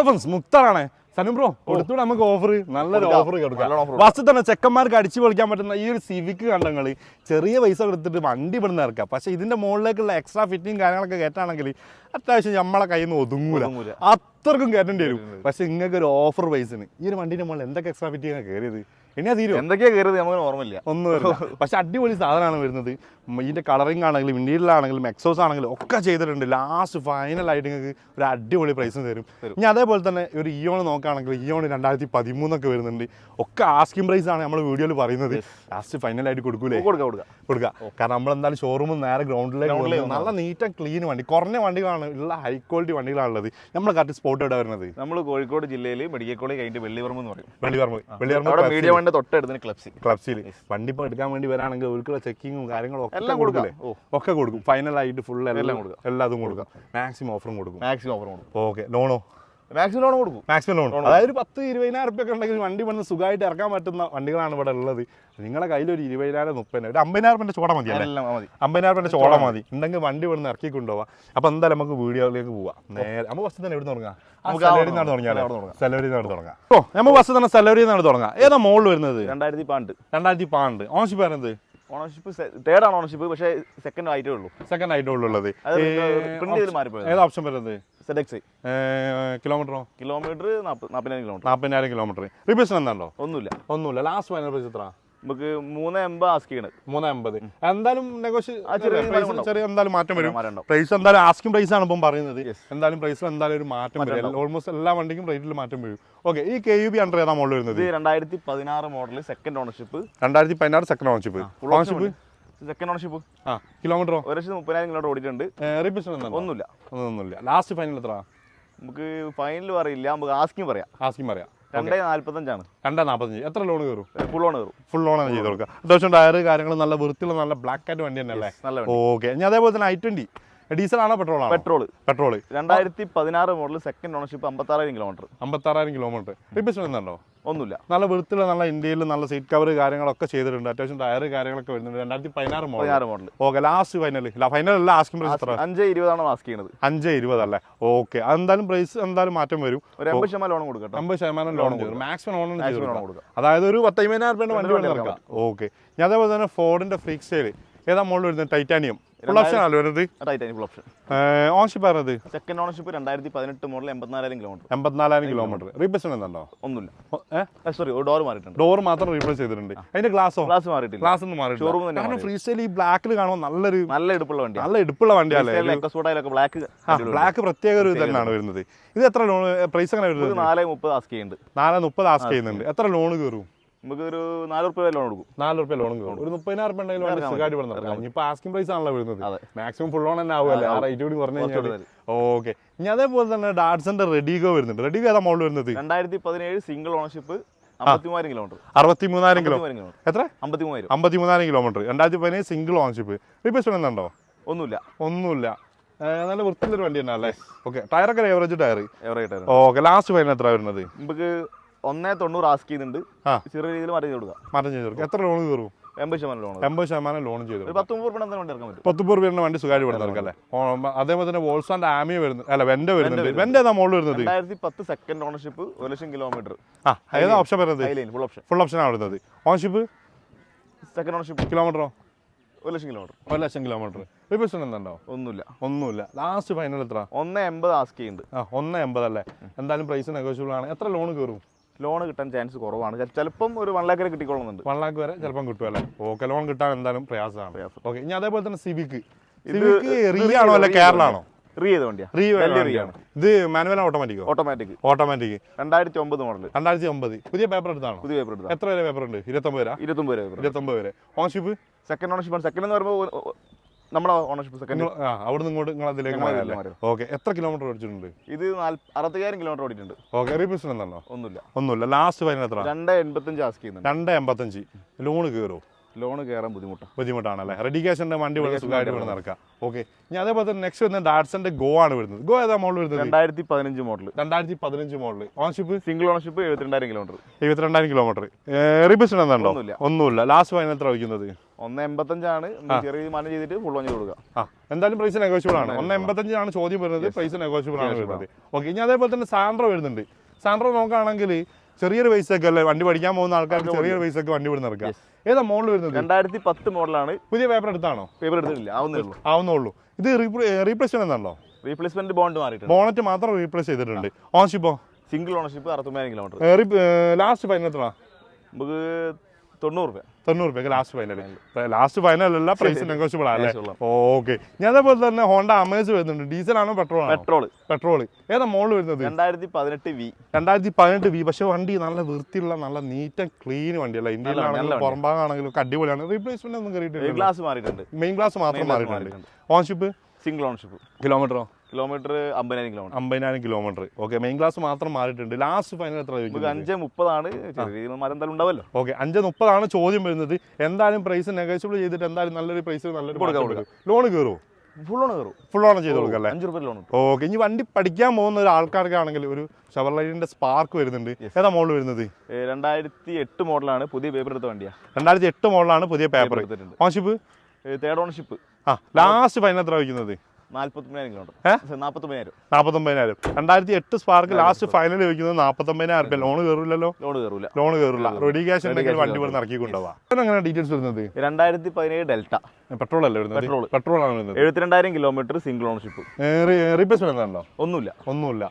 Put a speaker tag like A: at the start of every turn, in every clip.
A: Friends മുക്താറാണ് Sanu bro കൊടുത്തൂടെ നമുക്ക് offer നല്ലൊരു ഓഫർ കൊടുക്കാം ഫസ്റ്റ് തന്നെ ചെക്കന്മാർക്ക് അടിച്ചു പൊളിക്കാൻ പറ്റുന്ന ഈ ഒരു സിവിക്ക് കണ്ടങ്ങൾ ചെറിയ പൈസ കൊടുത്തിട്ട് വണ്ടി ഇവിടുന്ന് ഇറക്കാം പക്ഷേ ഇതിന്റെ മുകളിലേക്കുള്ള എക്സ്ട്രാ ഫിറ്റിങ് കാര്യങ്ങളൊക്കെ കേട്ടാണെങ്കിൽ അത്യാവശ്യം നമ്മളെ കയ്യിൽ നിന്ന് ഒതുങ്ങൂല അത്രക്കും കയറ്റേണ്ടി വരും പക്ഷെ നിങ്ങൾക്ക് ഒരു ഓഫർ പ്രൈസിന് ഈ ഒരു വണ്ടിന്റെ മുകളിൽ എന്തൊക്കെ എക്സ്ട്രാ ഫിറ്റിംഗ് കയറിയത് ഇനി അത് തീരും
B: എന്തൊക്കെയാ കയറിയത് നമുക്ക് ഓർമ്മയില്ല
A: ഒന്നും വരില്ല പക്ഷെ അടിപൊളി സാധനമാണ് വരുന്നത് ഇതിന്റെ കളറിംഗ് ആണെങ്കിലും ഇന്റീരിയലാണെങ്കിലും എക്സോസ് ആണെങ്കിലും ഒക്കെ ചെയ്തിട്ടുണ്ട് ലാസ്റ്റ് ഫൈനലായിട്ട് നിങ്ങൾക്ക് ഒരു അടിപൊളി പ്രൈസും തരും ഇനി അതേപോലെ തന്നെ ഒരു ഇയോൺ നോക്കുകയാണെങ്കിൽ ഇയോൺ 2013 വരുന്നുണ്ട് ഒക്കെ ആസ്കിംഗ് പ്രൈസ് ആണ് നമ്മൾ വീഡിയോയിൽ പറയുന്നത് ലാസ്റ്റ് ഫൈനലായിട്ട് കൊടുക്കൂലേ കൊടുക്കുക കാരണം നമ്മളെന്തായാലും ഷോറൂമിൽ നേരെ ഗ്രൗണ്ടിലേക്ക് നല്ല നീറ്റ് ആൻഡ് ക്ലീൻ വണ്ടി കുറഞ്ഞ വണ്ടികളാണ് ഉള്ള ഹൈ ക്വാളിറ്റി വണ്ടികളാണുള്ളത് നമ്മൾ കറക്റ്റ് സ്പോട്ട് എവിടെ വരുന്നത്
B: നമ്മൾ കോഴിക്കോട് ജില്ലയിൽ മെഡിക്കൽ കോളേജ് കഴിഞ്ഞിട്ട് വെള്ളിപറമ്പ് എന്ന് പറയും
A: വെള്ളിപറമ്പ്
B: തൊട്ടടുത്ത്
A: ക്ലബ്സിൽ വണ്ടി ഇപ്പോൾ എടുക്കാൻ വേണ്ടി വരാണെങ്കിൽ ഒരിക്കലും ചെക്കിങ്ങും കാര്യങ്ങളും ഒക്കെ കൊടുക്കും ഫൈനലായിട്ട് ഫുൾ എല്ലാതും കൊടുക്കാം മാക്സിമം ഓഫറും കൊടുക്കും ഓക്കെ ലോണോ മാക്സിമം ലോൺ അതായത് 10-20,000 റുപ്യൊക്കെ ഉണ്ടെങ്കിൽ വണ്ടി വന്ന് സുഖമായിട്ട് ഇറക്കാൻ പറ്റുന്ന വണ്ടികളാണ് ഇവിടെ ഉള്ളത് നിങ്ങളുടെ കയ്യിൽ ഒരു 20,000-30,000 ഒരു 50,000 ചോട മതി 50,000 ചോട മതി ഉണ്ടെങ്കിൽ വണ്ടി ഇവിടുന്ന് ഇറക്കി കൊണ്ടുപോവാം അപ്പൊ എന്തായാലും നമുക്ക് വീഡിയോയിലേക്ക് പോവാം നേരെ നമ്മൾ ബസ് തന്നെ എവിടെ തുടങ്ങാം സാലറി തുടങ്ങാം നമ്മൾ ബസ് തന്നെ സാലറി തുടങ്ങാം ഏതാ മോളിൽ വരുന്നത് 2012 ഓണർഷിപ്പ് വരുന്നത്
B: ഓണർഷിപ്പ് തേർഡ് ആണ് ഓണർഷിപ്പ് പക്ഷേ സെക്കൻഡ് ആയിട്ടേ ഉള്ളൂ
A: ഏത് ഓപ്ഷൻ വരുന്നത് കിലോമീറ്റർ 40,000 കിലോമീറ്റർ റീപ്ലേസ്മെന്റ് എന്താണോ ഒന്നുമില്ല ലാസ്റ്റ് ഫൈനൽ പ്രൈസ് എത്ര
B: നമുക്ക് 380 ആസ്ക് ചെയ്യണം
A: 380 എന്തായാലും ചെറിയ എന്തായാലും മാറ്റം വരും പ്രൈസ് എന്തായാലും ആസ്കിംഗ് പ്രൈസ് ആണ് ഇപ്പം പറയുന്നത് എന്തായാലും പ്രൈസിൽ എന്തായാലും ഒരു മാറ്റം വരും ഓൾമോസ്റ്റ് എല്ലാ വണ്ടിക്കും റേറ്റിൽ മാറ്റം വരും ഓക്കെ ഈ KUB അണ്ടർ ഏതാ മോഡൽ വരുന്നത്
B: 2016 model second ownership
A: 2016 second ownership
B: second ownership
A: kilometre
B: 130,000 kilometre ഓടിയിട്ടുണ്ട്
A: റീപ്ലേസ്മെന്റ്
B: ഒന്നുമില്ല
A: ലാസ്റ്റ് ഫൈനൽ എത്ര
B: നമുക്ക് ഫൈനൽ പറയില്ല നമുക്ക് ആസ്കിംഗ് പറയാം 245 ആണ്
A: 245 എത്ര ലോൺ കയറും
B: ഫുൾ ലോൺ
A: ആണ് ചെയ്ത് കൊടുക്കുക അത്യാവശ്യം ടയർ കാര്യങ്ങൾ നല്ല വൃത്തിയുള്ള നല്ല ബ്ലാക്ക് ആയിട്ട് വണ്ടി തന്നെ അല്ലേ ഓക്കെ ഇനി അതേപോലെ തന്നെ i20 ഡീസൽ ആണോ petrol
B: 2016 model second ownership 56,000
A: kilometre replacement ഉണ്ടോ
B: ഒന്നുമില്ല
A: നല്ല വൃത്തിയുള്ള നല്ല ഇന്ത്യയിൽ നല്ല സീറ്റ് കവർ കാര്യങ്ങളൊക്കെ ചെയ്തിട്ടുണ്ട് അത്യാവശ്യം ടയർ കാര്യങ്ങളൊക്കെ വരുന്നുണ്ട് 2016 മോഡൽ ഓക്കെ ലാസ്റ്റ് ഫൈനൽ അല്ല ആസ്കിംഗ് പ്രൈസ് എത്ര
B: 520 ആണ് ആസ്ക് ചെയ്യുന്നത്
A: 520 അല്ലേ ഓക്കെ എന്തായാലും പ്രൈസ് എന്തായാലും മാറ്റം വരും
B: ഒരു 80% ലോൺ കൊടുക്കാം
A: 80% ലോൺ ചെയ്തു മാക്സിമം ലോൺ കൊടുക്കാം അതായത് ഒരു 15,000 വണ്ടി ഇറക്കാം ഓക്കെ ഞാൻ അതേപോലെ തന്നെ ഫോർഡിന്റെ ഫ്രീക്ക് സ്റ്റൈൽ ഏതാ മോഡൽ വരുന്നത് ടൈറ്റാനിയം ഫുൾ ഓപ്ഷൻ ആണല്ലോ വരുന്നത് ഓണർഷിപ്പ് പറഞ്ഞത്
B: second ownership 2018 model
A: 84,000 kilometre replacement ഉണ്ടോ
B: ഒന്നുമില്ല സോറി ഡോർ മാറിയിട്ടുണ്ട്
A: ഡോർ മാത്രം റീപ്ലേസ് ചെയ്തിട്ടുണ്ട് അതിന്റെ ഗ്ലാസ്
B: മാറിയിട്ടില്ല
A: ഗ്ലാസ് ഒന്നും മാറിയിട്ടില്ല കാരണം ഫ്രീ സ്റ്റൈൽ ഈ ബ്ലാക്കിൽ കാണുമ്പോൾ നല്ല എടുപ്പുള്ള വണ്ടിയല്ലേ ബ്ലാക്ക് പ്രത്യേക ഒരു തന്നെയാണ് വരുന്നത് ഇത് എത്ര ലോൺ പ്രൈസ് എങ്ങനെ വരുന്നത് 430 ആസ്ക് ചെയ്യുന്നുണ്ട് എത്ര ലോൺ കയറും
B: നമുക്ക് ഒരു 4 രൂപ ലോൺ കൊടുക്കും
A: 4 രൂപ ലോൺ കയറും ഒരു 30,000 ഉണ്ടെങ്കിലും സുഖമായിട്ട് പറഞ്ഞാൽ ഇപ്പൊ ആസ്കിംഗ് പ്രൈസ് ആണല്ലോ വരുന്നത് മാക്സിമം ഫുൾ ലോൺ തന്നെ ആവുമല്ലേ ആ റേറ്റ് കൂടി പറഞ്ഞു കഴിഞ്ഞാൽ ഓക്കെ ഇനി അതേപോലെ തന്നെ ഡാറ്റ്സന്റെ റെഡിഗോ വരുന്നുണ്ട് റെഡിഗോ ഏതാ മോഡൽ വരുന്നത്
B: 2017 സിംഗിൾ ഓണർഷിപ്പ് 63,000 കിലോമീറ്റർ
A: 63,000 കിലോമീറ്റർ എത്ര 53,000 കിലോമീറ്റർ 2017 സിംഗിൾ ഓണർഷിപ്പ് റീപ്ലേസ്മെന്റ് ഉണ്ടോ ഒന്നുമില്ല നല്ല വൃത്തിയുള്ളൊരു വണ്ടി തന്നെ അല്ലേ ഓക്കെ ടയറൊക്കെ average tyre okay last final എത്ര വരുന്നത്
B: നമുക്ക് 190 ആസ്ക് ചെയ്യുന്നുണ്ട് ചെറിയ രീതിയിൽ മാറ്റം ചെയ്ത് കൊടുക്കാം
A: എത്ര ലോൺ കയറും 80% ലോൺ ചെയ്തു 10 രൂപ വണ്ടി സുഖമായിട്ട് കൊടുക്കാം അല്ലേ അതേപോലെ തന്നെ വോൾസാന്റെ ആമിയ വരുന്നത് അല്ല വെന്റെ വരുന്നുണ്ട് വെന്റെ ഏതാ മോഡൽ വരുന്നത്
B: 2010 സെക്കൻഡ് ഓണർഷിപ്പ് 1,00,000 കിലോമീറ്റർ
A: ഏതാ ഓപ്ഷൻ വരുന്നത് ഫുൾ ഓപ്ഷൻ ആണ് വരുന്നത് ഓണർഷിപ്പ്
B: സെക്കൻഡ് ഓണർഷിപ്പ്
A: കിലോമീറ്ററോ
B: 1,00,000
A: കിലോമീറ്റർ റീപ്ലേസ്മെന്റ് ഉണ്ടോ ഒന്നുമില്ല ലാസ്റ്റ് ഫൈനൽ എത്ര
B: 180 ആസ്ക് ചെയ്യുന്നുണ്ട്
A: 180 അല്ലേ എന്തായാലും പ്രൈസ് നെഗോഷ്യബിൾ ആണ് എത്ര ലോൺ കയറും
B: ലോൺ കിട്ടാൻ ചാൻസ് കുറവാണ് ചിലപ്പം ഒരു 1 lakh വരെ കിട്ടിക്കൊള്ളുന്നുണ്ട്
A: 1 lakh വരെ ചിലപ്പം കിട്ടും അല്ലേ ഓക്കെ ലോൺ കിട്ടാൻ എന്തായാലും പ്രയാസമാണ് ഓക്കെ ഇനി അതേപോലെ തന്നെ സിവിക്ക് ആണോ അല്ല കേരള ആണോ ഇത് മാനുവൽ ഓട്ടോമാറ്റിക് 2009 മോഡൽ 2009 പുതിയ പേപ്പർ എടുത്താണോ എത്ര വരെ പേപ്പർ ഉണ്ട് 29 വരെ ഓണർഷിപ്പ്
B: സെക്കൻഡ് ഓണർഷിപ്പ് സെക്കൻഡ് എന്ന് പറയുമ്പോൾ നമ്മുടെ ഓണർഷിപ്പ് സെക്കൻഡ്
A: അവിടെ നിന്ന് ഇങ്ങോട്ട് നിങ്ങൾ അതിലേക്ക് മാറിയല്ലേ ഓക്കെ എത്ര കിലോമീറ്റർ ഓടിച്ചിട്ടുണ്ട്
B: ഇത് 60,000 കിലോമീറ്റർ ഓടിയിട്ടുണ്ട്
A: ഓക്കെ റീപ്ലേസ്മെന്റ് ഉണ്ടോ ഒന്നുമില്ല ലാസ്റ്റ് ഫൈനൽ എത്ര
B: 285 ആസ്ക് ചെയ്യുന്നുണ്ട്
A: 285 ലോൺ കയറും
B: ലോൺ കയറാൻ
A: ബുദ്ധിമുട്ടാണല്ലേ റെഡി ക്യാഷിന്റെ വണ്ടി വളരെ സുഖമായിട്ട് ഇവിടെ നടക്കാം ഓക്കെ ഇനി അതേപോലെ തന്നെ നെക്സ്റ്റ് വരുന്നത് ഡാറ്റ്സന്റെ ഗോ ആണ് വരുന്നത് ഗോ ഏതാ മോഡൽ വരുന്നത് 2015 model ownership
B: single ownership 72,000 kilometre
A: replacement ഉണ്ടോ ഒന്നുമില്ല ലാസ്റ്റ് ഫൈനൽ എത്ര വയ്ക്കുന്നത്
B: 185 ചെറിയ മാനം ചെയ്തിട്ട് ഫുൾ ഓൺ ചെയ്ത് കൊടുക്കാം.
A: എന്തായാലും പ്രൈസ് നെഗോഷ്യബിൾ ആണ്. 185 ചോദ്യം വരുന്നത്, പ്രൈസ് നെഗോഷ്യബിൾ ആണ് വരുന്നത്. ഓക്കെ, ഇനി അതേപോലെ തന്നെ സാൻഡ്രോ വരുന്നുണ്ട്. സാൻഡ്രോ നോക്കുകയാണെങ്കിൽ ചെറിയൊരു പൈസയൊക്കെ അല്ലേ വണ്ടി പഠിക്കാൻ പോകുന്ന ആൾക്കാർക്ക് ചെറിയൊരു പൈസയൊക്കെ വണ്ടി വിടുന്ന ഇറക്കാം. ഏതാ മോഡൽ വരുന്നത്?
B: 2010 മോഡലാണ്.
A: പുതിയ പേപ്പർ എടുത്താണോ?
B: പേപ്പർ എടുത്തിട്ടില്ല,
A: ആവുന്നുള്ളൂ. ഇത് റീപ്ലേസ്മെന്റ് എന്താണോ?
B: റീപ്ലേസ്മെന്റ് ബോണ്ട് മാറിയിട്ടുണ്ട്.
A: ബോണറ്റ് മാത്രം റീപ്ലേസ് ചെയ്തിട്ടുണ്ട്. ഓൺഷിപ്പോ?
B: Single ownership 69 kilometre.
A: Last final എത്ര?
B: നമുക്ക് 90 രൂപ.
A: 90 രൂപയ്ക്ക് ലാസ്റ്റ് ഫൈനൽ അല്ല, പ്രൈസ് നെഗോഷ്യബിൾ ആണ്. ഓക്കെ, ഞാൻ അതേപോലെ തന്നെ ഹോണ്ട അമേസ് വരുന്നുണ്ട്. ഡീസൽ ആണോ പെട്രോൾ? ഏതാ മോഡൽ വരുന്നത്?
B: 2018
A: വി. പക്ഷെ വണ്ടി നല്ല വൃത്തിയുള്ള നല്ല നീറ്റ് ആൻഡ് ക്ലീൻ വണ്ടിയല്ല. ഇന്ത്യയിലാണെങ്കിലും പുറം ഭാഗമാണെങ്കിലും ഒക്കെ അടിപൊളിയാണ്. റീപ്ലേസ്മെന്റ് ഒന്നും കയറിയിട്ടുണ്ട്. മെയിൻ ഗ്ലാസ് മാത്രം മാറിയിട്ടുണ്ട്. Ownership?
B: Single ownership.
A: Kilometre
B: 50,000
A: kilometre. Okay, main glass മാത്രം മാറിയിട്ടുണ്ട്. ലാസ്റ്റ് ഫൈനൽ എത്ര?
B: 530 ആണ്. ഉണ്ടാവല്ലോ.
A: ഓക്കെ, 530 ആണ് ചോദ്യം വരുന്നത്. എന്തായാലും പ്രൈസ് നെഗോഷ്യബിൾ ചെയ്തിട്ട് എന്തായാലും നല്ലൊരു പ്രൈസ് ലോൺ കയറുമോ? ഫുൾ ഓൺ ചെയ്ത് കൊടുക്കാം അല്ലേ?
B: 5 രൂപ ലോൺ.
A: ഓക്കെ, ഇനി വണ്ടി പഠിക്കാൻ പോകുന്ന ഒരു ആൾക്കാർക്കാണെങ്കിൽ ഒരു ഷെവർലൈറ്റിന്റെ സ്പാർക്ക് വരുന്നുണ്ട്. ഏതാ മോഡൽ വരുന്നത്?
B: 2008 മോഡലാണ്. പുതിയ പേപ്പർ എടുത്ത വണ്ടിയാണ്.
A: 2008 മോഡലാണ്, പുതിയ paper. Ownership?
B: Third ownership.
A: Last final എത്ര വയ്ക്കുന്നത്?
B: 49,000 കിലോമീറ്റർ. 49,000.
A: 2008 സ്പാർക്ക് ലാസ്റ്റ് ഫൈനൽ വയ്ക്കുന്നത് 49,000 രൂപ. ലോൺ കയറില്ലല്ലോ? ലോൺ കയറില്ല. റെഡി ക്യാഷ് ഉണ്ടെങ്കിൽ വണ്ടി ഇവിടെ ഇറക്കിക്കൊണ്ടുപോവാം. അങ്ങനെ ഡീറ്റെയിൽസ് വരുന്നത്?
B: 2017 ഡെൽറ്റ.
A: പെട്രോൾ അല്ലേ വരുന്നത്? പെട്രോൾ ആണ് വരുന്നത്.
B: 72,000 കിലോമീറ്റർ. Single ownership.
A: റീപ്ലേസ്മെന്റ് എന്താണോ?
B: ഒന്നുമില്ല.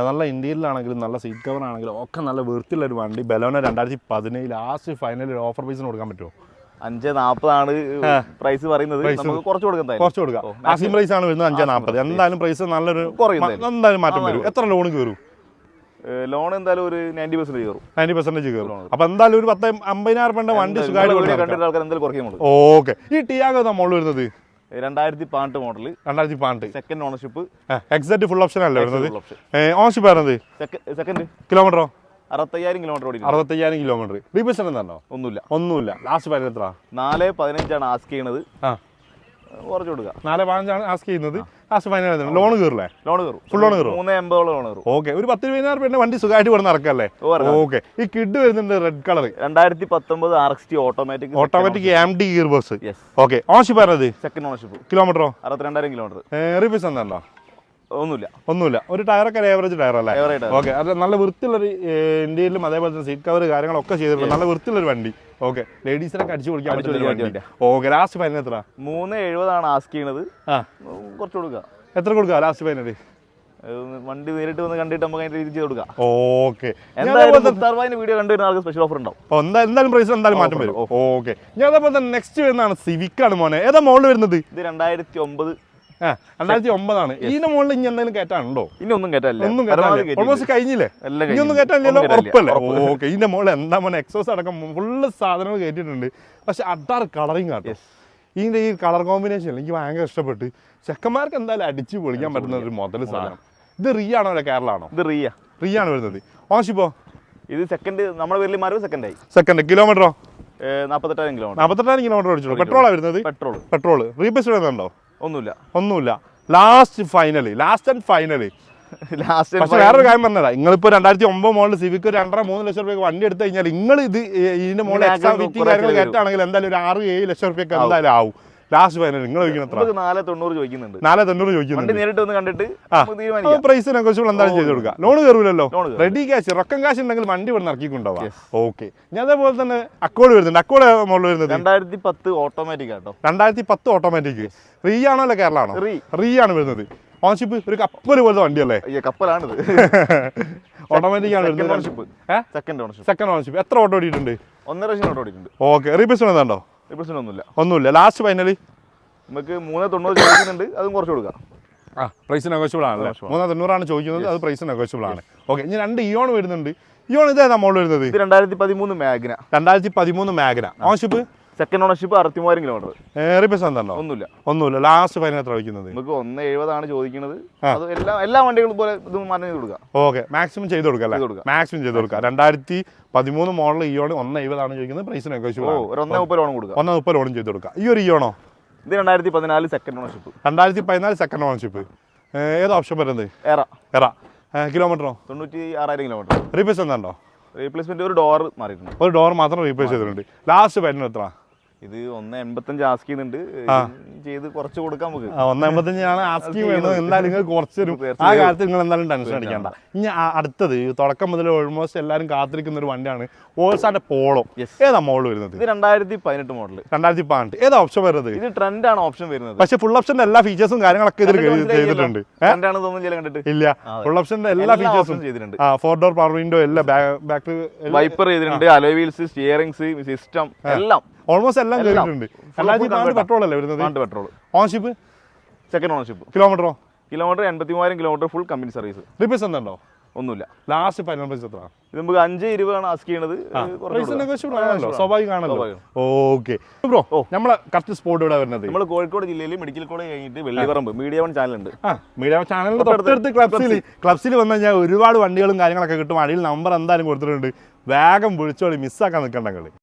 A: നല്ല ഇന്ത്യയിലാണെങ്കിലും നല്ല സീറ്റ് കവർ ആണെങ്കിലും ഒക്കെ നല്ല വൃത്തിയുള്ള ഒരു വണ്ടി. ബലോന 2017 ലാസ്റ്റ് ഫൈനൽ ഓഫർ പ്രൈസിന് കൊടുക്കാൻ പറ്റുമോ?
B: 540 ആണ് പ്രൈസ് പറയുന്നത്. നമുക്ക് കുറച്ച് കൊടുക്കാം.
A: ആസ്കിംഗ് പ്രൈസ് ആണ് വരുന്നത് 540. എന്തായാലും പ്രൈസ് നല്ലൊരു എന്തായാലും മാറ്റം വരും. എത്ര ലോൺ കയറും?
B: ലോൺ എന്തായാലും ഒരു 90% കയറും.
A: 90% കയറും. അപ്പൊ എന്തായാലും ഒരു 50,000 രൂപ വണ്ടി സുഖമായിട്ട്. ഓക്കെ, ഈ ടിയാഗോ നമ്മൾ വരുന്നത്
B: 2018 model.
A: 2018
B: second ownership.
A: Exact full option അല്ലേ വരുന്നത്? ഓൺഷിപ്പ് വരുന്നത്?
B: സെക്കൻഡ്.
A: കിലോമീറ്ററോ?
B: 65,000 കിലോമീറ്റർ.
A: 65,000 കിലോമീറ്റർ. റീപ്ലേസ്മെന്റ് എന്താണോ?
B: ഒന്നുമില്ല.
A: ലാസ്റ്റ് ഫൈനൽ എത്ര?
B: 415 ആണ് ആസ്ക് ചെയ്യണത്. കുറച്ച് കൊടുക്കുക.
A: 415 ആണ് ആസ്ക് ചെയ്യുന്നത്. ലാസ്റ്റ് ഫൈനൽ ലോൺ കയറില്ലേ? ഫുൾ ലോൺ കയറും.
B: 380 ലോൺ കയറും.
A: ഓക്കെ, ഒരു 10,000 രൂപ വണ്ടി സുഖമായിട്ട് ഇവിടെ നടക്കല്ലേ? ഓക്കെ, ഈ കിഡ് വരുന്നുണ്ട് red colour.
B: 2019 RXT
A: automatic AMD gear box. Okay, ownership പറഞ്ഞത്?
B: Second ownership.
A: കിലോമീറ്ററോ?
B: 62,000 കിലോമീറ്റർ.
A: റീപ്ലേസ് എന്താണോ?
B: ഒന്നുമില്ല.
A: ഒരു ടയറൊക്കെ ഏവറേജ് ടയർ അല്ലേ? ഓക്കെ, അത് നല്ല വൃത്തിയുള്ളൊരു ഇന്ത്യയിലും അതേപോലെ തന്നെ സീറ്റ് കവർ കാര്യങ്ങളൊക്കെ ചെയ്തിട്ടുണ്ട്. നല്ല വൃത്തിയുള്ളൊരു വണ്ടി. ഓക്കെ, ലേഡീസിനൊക്കെ അടിച്ചു പൊളിക്കാൻ പറ്റുന്ന വണ്ടി. ഓക്കെ, ലാസ്റ്റ് ഫൈനൽ എത്ര?
B: 370 ആണ് ആസ്ക് ചെയ്യുന്നത്. കുറച്ച് കൊടുക്കുക.
A: എത്ര കൊടുക്കുക ലാസ്റ്റ് ഫൈനൽ?
B: വണ്ടി നേരിട്ട് വന്ന് കണ്ടിട്ട് നമുക്ക് അതിന്റെ രീതി ചെയ്ത് കൊടുക്കാം.
A: ഓക്കെ,
B: വീഡിയോ കണ്ടുവരുന്ന ആൾക്ക് സ്പെഷ്യൽ ഓഫർ ഉണ്ടാവും.
A: എന്തായാലും പ്രൈസ് എന്തായാലും മാറ്റം വരും. ഓക്കെ, ഞാൻ അതേപോലെ തന്നെ നെക്സ്റ്റ് വരുന്നതാണ് സിവിക് ആണ് മോനെ. ഏതാ മോഡൽ വരുന്നത്?
B: ഇത് 2009.
A: 2009 ആണ്. ഇതിന്റെ മുകളിൽ ഇനി എന്തെങ്കിലും കയറ്റാനുണ്ടോ?
B: ഇനി ഒന്നും കയറ്റാനില്ല.
A: ഓൾമോസ്റ്റ് കഴിഞ്ഞില്ലേ? ഇനി ഒന്നും കയറ്റാനില്ലല്ലോ? ഉറപ്പല്ലേ? ഓക്കെ, ഇതിന്റെ മുകളിൽ എന്താ മോനെ എക്സോസ് അടക്കം ഫുള്ള് സാധനങ്ങൾ കയറ്റിയിട്ടുണ്ട്. പക്ഷെ അഡാർ കളറിങ് കാട്ടോ. ഇതിന്റെ ഈ കളർ കോമ്പിനേഷൻ എനിക്ക് ഭയങ്കര ഇഷ്ടപ്പെട്ട്. ചെക്കന്മാർക്ക് എന്തായാലും അടിച്ചു പൊളിക്കാൻ പറ്റുന്ന ഒരു മുതൽ സാധനം. ഇത് റീ ആണോ അല്ലെ കേരളാണോ?
B: ഇത്
A: റീ ആണ് വരുന്നത്. ഓൺഷിപ്പോ?
B: ഇത് സെക്കൻഡ്. നമ്മുടെ പേരിൽ മാറി
A: സെക്കൻഡ്. കിലോമീറ്ററോ?
B: 48,000 കിലോമീറ്റർ.
A: 48,000 കിലോമീറ്റർ ഓടിച്ചോളൂ. പെട്രോളാണ് വരുന്നത്? പെട്രോൾ. റീപ്ലേസ് വരുന്നുണ്ടോ? ഒന്നുമില്ല. Last and final. പക്ഷെ വേറൊരു കാര്യം പറഞ്ഞതാ, നിങ്ങളിപ്പോ 2009 മോഡൽ സിവിക്ക് 2.5-3 ലക്ഷം രൂപ വണ്ടി എടുത്തു കഴിഞ്ഞാൽ നിങ്ങൾ ഇതിന്റെ മുകളിൽ എക്സ്ട്രാ ഫിറ്റിംഗ് കാര്യങ്ങൾ കയറ്റാണെങ്കിൽ എന്തായാലും ഒരു 6-7 ലക്ഷം രൂപ എന്തായാലും ആവും. ലാസ്റ്റ് ഫൈനൽ നിങ്ങൾ ചോദിക്കുന്നത്
B: 490 ചോദിക്കുന്നുണ്ട്.
A: 490 ചോദിക്കുന്നുണ്ട്.
B: നേരിട്ട് വന്ന് കണ്ടിട്ട്
A: പ്രൈസ് നെഗോഷ്യബിൾ എന്തായാലും ചെയ്ത് കൊടുക്കുക. ലോൺ കയറൂലല്ലോ? റെഡി ക്യാഷ്, റൊക്കം കാശ് ഉണ്ടെങ്കിൽ വണ്ടി ഇവിടെ ഇറക്കിക്കൊണ്ടാവാം. ഓക്കെ, ഞാൻ അതേപോലെ തന്നെ അക്കോഡ് വരുന്നുണ്ട്. അക്കോഡ് മോഡൽ വരുന്നത്
B: 2010 ഓട്ടോമാറ്റിക് ആട്ടോ.
A: 2010 ഓട്ടോമാറ്റിക്. റീ ആണോ അല്ലെ കേരളാണോ? റീ ആണ് വരുന്നത്. ഓൺഷിപ്പ് ഒരു കപ്പൽ പോലത്തെ വണ്ടിയല്ലേ?
B: കപ്പലാണിത്.
A: ഓട്ടോമാറ്റിക് ആണ് വരുന്നത്. സെക്കൻഡ് ഓൺഷിപ്പ്. എത്ര ഓട്ടോ ഓടിയിട്ടുണ്ട്?
B: 1.5 ഓട്ടോ ഓടിയിട്ടുണ്ട്.
A: ഓക്കെ, റീപ്ലേസ്മെന്റ് ഉണ്ടോ? ഒന്നുമില്ല. ലാസ്റ്റ് ഫൈനലി
B: നമുക്ക് 390 ചോദിക്കുന്നുണ്ട്. അതും കുറച്ച് കൊടുക്കാം.
A: പ്രൈസ് നെഗോഷ്യബിൾ ആണല്ലേ? 390 ആണ് ചോദിക്കുന്നത്. അത് പ്രൈസ് നെഗോഷ്യബിൾ ആണ്. ഓക്കെ, ഇനി 2 ഇയോൺ വരുന്നുണ്ട്. ഇയോൺ ഇതേതാ മോഡൽ വരുന്നത്?
B: 2013 മാഗ്ന.
A: 2013 മാഗ്ന. ഓൺഷിപ്പ്?
B: Second ownership. 63,000 കിലോമീറ്റർ.
A: റീപ്ലേസ് എന്താണോ? ഒന്നുമില്ല. ലാസ്റ്റ് ഫൈനൽ എത്ര വയ്ക്കുന്നത്?
B: നമുക്ക് 170 ആണ് ചോദിക്കുന്നത്. അത് എല്ലാ വണ്ടികളും പോലെ ഇത് മാറ്റം ചെയ്ത് കൊടുക്കാം.
A: ഓക്കെ, മാക്സിമം ചെയ്ത് കൊടുക്കാം. 2013 മോഡൽ ഇയോൺ 170 ആണ് ചോദിക്കുന്നത്. Price negotiable.
B: 130 ലോൺ കൊടുക്കാം.
A: 130 ലോണും ചെയ്ത് കൊടുക്കാം. ഈ ഒരു ഇയോണോ?
B: ഇത് 2014 സെക്കൻഡ് ഓണർഷിപ്പ്.
A: 2014 second ownership. ഏത് ഓപ്ഷൻ വരുന്നത്? എറ. കിലോമീറ്ററോ?
B: 96,000 കിലോമീറ്റർ.
A: റീപ്ലേസ് എന്താണോ?
B: റീപ്ലേസ്മെന്റ് ഒരു ഡോർ മാറിയിട്ടുണ്ട്.
A: ഒരു ഡോർ മാത്രം റീപ്ലേസ് ചെയ്തിട്ടുണ്ട്. ലാസ്റ്റ് ഫൈനൽ എത്ര?
B: ഇത് 1.85 ആസ്ക് ചെയ്യുന്നുണ്ട്, ചെയ്ത് കുറച്ച് കൊടുക്കാം നമുക്ക്.
A: 1.85 ആസ്കി വേണം. എന്തായാലും നിങ്ങൾ കുറച്ചൊരു ആ കാര്യത്തിൽ നിങ്ങൾ എന്തായാലും ടെൻഷൻ അടിക്കണ്ട. ഇനി അടുത്തത് തുടക്കം മുതൽ ഓൾമോസ്റ്റ് എല്ലാവരും കാത്തിരിക്കുന്ന ഒരു വണ്ടിയാണ് ഓൾസാന്റെ പോളോ. ഏതാ മോഡൽ വരുന്നത്?
B: ഇത് 2018 മോഡൽ.
A: 2018. ഏതാ ഓപ്ഷൻ വരുന്നത്?
B: ഇത് ട്രെൻഡ് ആണ് ഓപ്ഷൻ വരുന്നത്.
A: പക്ഷെ ഫുൾ ഓപ്ഷന്റെ എല്ലാ ഫീച്ചേഴ്സും കാര്യങ്ങളൊക്കെ ഇതിൽ ചെയ്തിട്ടുണ്ട്.
B: കണ്ടിട്ട്
A: ഇല്ല, ഫുൾ ഓപ്ഷന്റെ എല്ലാ ഫീച്ചേഴ്സും
B: ചെയ്തിട്ടുണ്ട്.
A: 4 ഡോർ പവർ വിൻഡോ എല്ലാം, ബാക്ക്
B: വൈപ്പർ ചെയ്തിട്ടുണ്ട്, അലോയ് വീൽസ്, സ്റ്റിയറിംഗ്സ്, സിസ്റ്റം എല്ലാം
A: ഓൾമോസ്റ്റ് എല്ലാം ചെയ്തിട്ടുണ്ട്. 2018 പെട്രോൾ അല്ലേ വരുന്നത്?
B: Petrol.
A: Ownership
B: second ownership.
A: Kilometre
B: 83,000 kilometre full company service.
A: റിപ്പീസ് എന്തുണ്ടോ?
B: ഒന്നുമില്ല.
A: ലാസ്റ്റ് ഫൈനൽ പ്രൈസ് എത്ര?
B: ഇത് നമുക്ക് 5-20 ആണ് ആസ്ക് ചെയ്യണത്.
A: സ്വാഭാവികമാണല്ലോ. ഓക്കെ ബ്രോ, നമ്മളെ കറക്റ്റ് സ്പോട്ട് ഇവിടെ വരുന്നത്
B: നമ്മൾ കോഴിക്കോട് ജില്ലയിൽ മെഡിക്കൽ കോളേജ് കഴിഞ്ഞിട്ട് വെള്ളിപ്പറമ്പ് മീഡിയ വൺ ചാനലുണ്ട്.
A: മീഡിയ ചാനലിന്റെ തൊട്ടടുത്ത് ക്ലബ്സിൽ വന്നു കഴിഞ്ഞാൽ ഒരുപാട് വണ്ടികളും കാര്യങ്ങളൊക്കെ കിട്ടും. അടിയിൽ നമ്പർ എന്തായാലും കൊടുത്തിട്ടുണ്ട്. വേഗം വിളിച്ചോളി, മിസ്സാക്കാൻ നിൽക്കണ്ടെങ്കിൽ.